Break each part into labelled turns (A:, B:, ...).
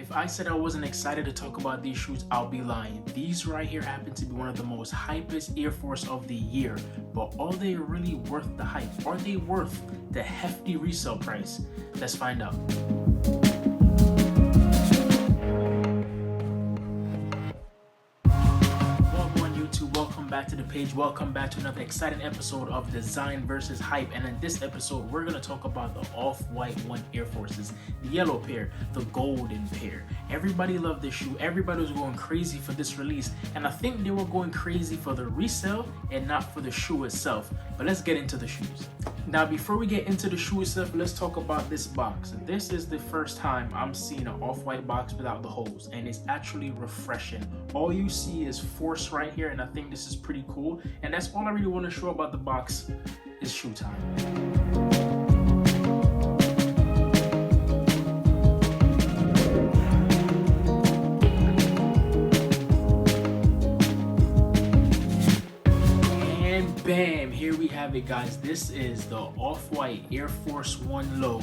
A: If I said I wasn't excited to talk about these shoes, I'll be lying. These right here happen to be one of the most hypest Air Force of the year, but are they really worth the hype? Are they worth the hefty resale price? Let's find out. Welcome back to the page. Welcome back to another exciting episode of Design versus Hype. And in this episode, we're going to talk about the Off-White 1 Air Forces, the yellow pair, the golden pair. Everybody loved this shoe. Everybody was going crazy for this release. And I think they were going crazy for the resale and not for the shoe itself. But let's get into the shoes. Now, before we get into the shoe itself, let's talk about this box. This is the first time I'm seeing an off-white box without the holes, and it's actually refreshing. All you see is force right here, and I think this is pretty cool. And that's all I really want to show about the box is shoe time. Bam, here we have it, guys. This is the Off-White Air Force 1 Low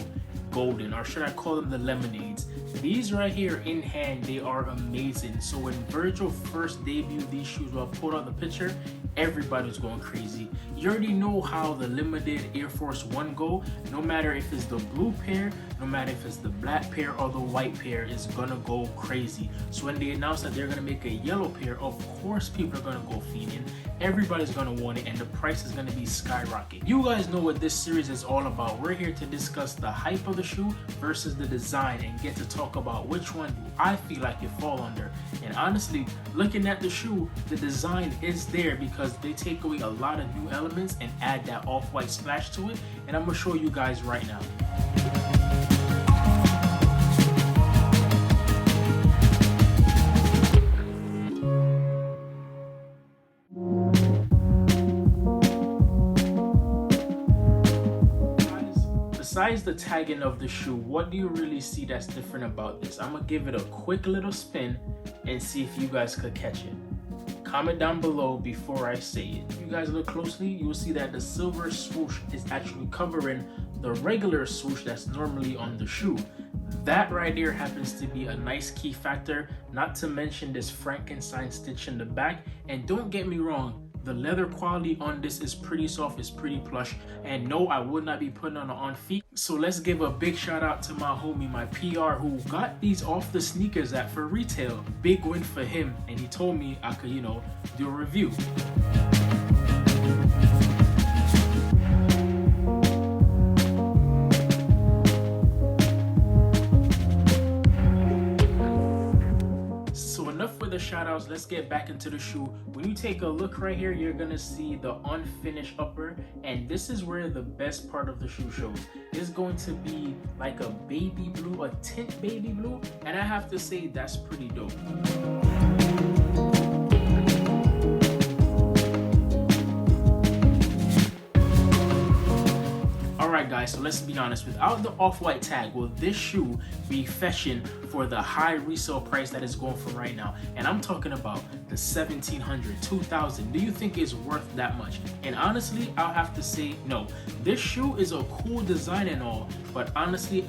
A: Golden, or should I call them the lemonades. These right here in hand, they are amazing. So when Virgil first debuted these shoes, well, I pulled out the picture, everybody was going crazy. You already know how the limited Air Force 1 go. No matter if it's the blue pair, no matter if it's the black pair or the white pair, is gonna go crazy. So when they announced that they're gonna make a yellow pair, of course people are gonna go fiending. Everybody's gonna want it, and the price is gonna be skyrocketing. You guys know what this series is all about. We're here to discuss the hype of the shoe versus the design and get to talk about which one do I feel like it fall under. And honestly, looking at the shoe, the design is there because they take away a lot of new elements and add that off-white splash to it, and I'm gonna show you guys right now. Besides the tagging of the shoe, what do you really see that's different about this? I'm gonna give it a quick little spin and see if you guys could catch it. Comment down below before I say it. If you guys look closely, you will see that the silver swoosh is actually covering the regular swoosh that's normally on the shoe. That right there happens to be a nice key factor, not to mention this Frankenstein stitch in the back. And don't get me wrong, the leather quality on this is pretty soft, it's pretty plush, and no, I would not be putting on feet. So let's give a big shout out to my homie, my PR, who got these off the sneakers at for retail. Big win for him, and he told me I could, do a review. The shout outs, let's get back into the shoe. When you take a look right here, you're gonna see the unfinished upper, and this is where the best part of the shoe shows. It's going to be like a baby blue, a tint baby blue, and I have to say that's pretty dope. Alright guys, so let's be honest, without the off-white tag, will this shoe be fetching for the high resale price that it's going for right now? And I'm talking about the $1,700, $2,000. Do you think it's worth that much? And honestly, I'll have to say no. This shoe is a cool design and all, but honestly,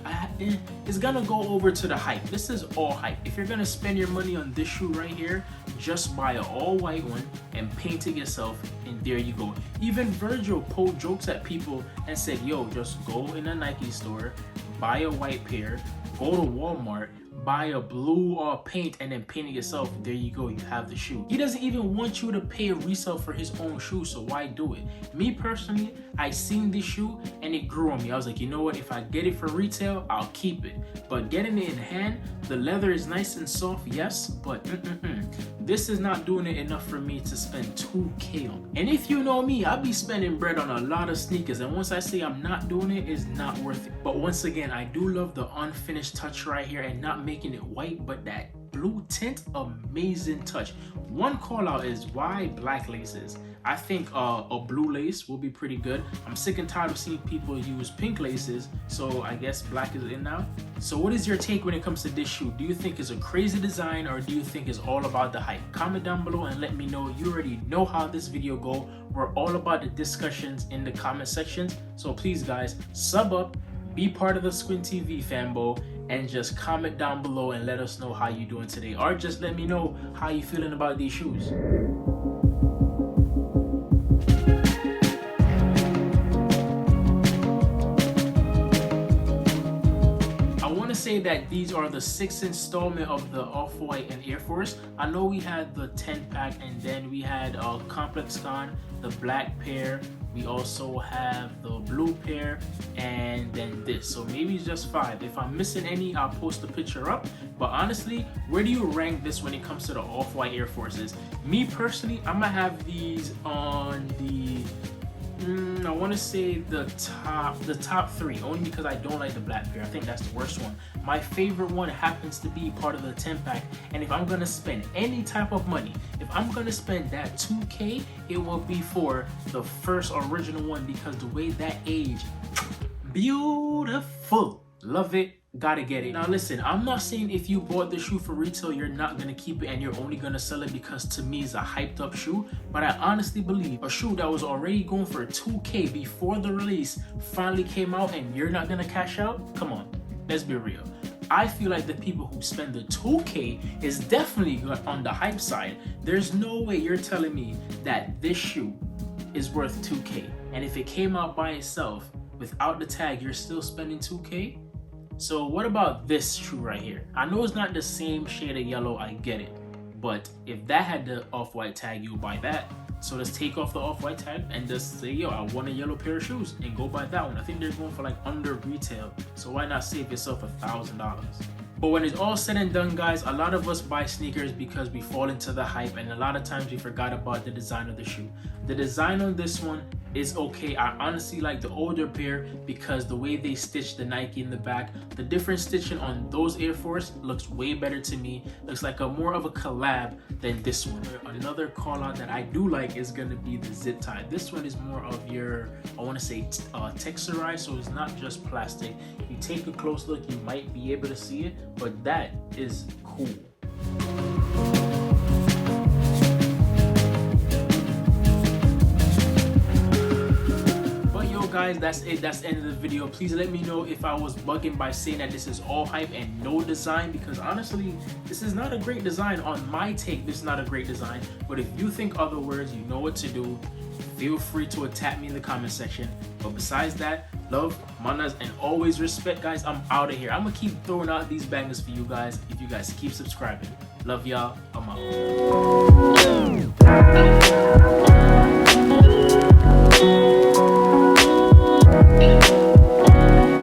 A: it's gonna go over to the hype. This is all hype. If you're gonna spend your money on this shoe right here, just buy an all-white one and paint it yourself, and there you go. Even Virgil pulled jokes at people and said, yo, just go in a Nike store, buy a white pair, go to Walmart, buy a blue paint, and then paint it yourself. There you go, you have the shoe. He doesn't even want you to pay a resale for his own shoe, so why do it? Me personally, I seen this shoe and it grew on me. I was like, you know what, if I get it for retail, I'll keep it. But getting it in hand, the leather is nice and soft, yes, but this is not doing it enough for me to spend $2K on. And if you know me, I'll be spending bread on a lot of sneakers, and once I say I'm not doing it, it's not worth it. But once again, I do love the unfinished touch right here, and not making it white, but that blue tint, amazing touch. One call out is why black laces. I think a blue lace will be pretty good. I'm sick and tired of seeing people use pink laces, so I guess black is in now. So what is your take when it comes to this shoe? Do you think it's a crazy design, or do you think it's all about the hype? Comment down below and let me know. You already know how this video go. We're all about the discussions in the comment sections, so please guys, sub up, be part of the Squint TV fanbo, and just comment down below and let us know how you doing today, or just let me know how you feeling about these shoes. Say that these are the 6th installment of the Off-White and Air Force. I know we had the 10 pack, and then we had Complex Con, the black pair. We also have the blue pair, and then this. So maybe it's just 5. If I'm missing any, I'll post a picture up. But honestly, where do you rank this when it comes to the Off-White Air Forces? Me personally, I'm gonna have these on the I want to say the top 3, only because I don't like the black pair. I think that's the worst one. My favorite one happens to be part of the 10 pack, and if I'm gonna spend any type of money, if I'm gonna spend that 2K, it will be for the first original one, because the way that aged, beautiful, love it. Gotta get it. Now listen, I'm not saying if you bought the shoe for retail, you're not gonna keep it and you're only gonna sell it, because to me it's a hyped up shoe. But I honestly believe a shoe that was already going for 2K before the release finally came out and you're not gonna cash out? Come on, let's be real. I feel like the people who spend the 2K is definitely on the hype side. There's no way you're telling me that this shoe is worth 2K, and if it came out by itself without the tag, you're still spending 2K? So what about this shoe right here? I know it's not the same shade of yellow, I get it. But if that had the Off-White tag, you'll buy that. So let's take off the Off-White tag and just say, yo, I want a yellow pair of shoes, and go buy that one. I think they're going for like under retail. So why not save yourself $1,000? But when it's all said and done, guys, a lot of us buy sneakers because we fall into the hype, and a lot of times we forgot about the design of the shoe. The design on this one is okay. I honestly like the older pair because the way they stitched the Nike in the back, the different stitching on those Air Force looks way better to me. Looks like a more of a collab than this one. Another call out that I do like is gonna be the zip tie. This one is more of your, I want to say texturized, so it's not just plastic. If you take a close look, you might be able to see it, but that is cool. Guys, that's it. That's the end of the video. Please let me know if I was bugging by saying that this is all hype and no design, because honestly, this is not a great design. On my take, this is not a great design. But if you think other words, you know what to do. Feel free to attack me in the comment section. But besides that, love, manners, and always respect, guys. I'm out of here. I'm gonna keep throwing out these bangers for you guys if you guys keep subscribing. Love y'all. I'm out.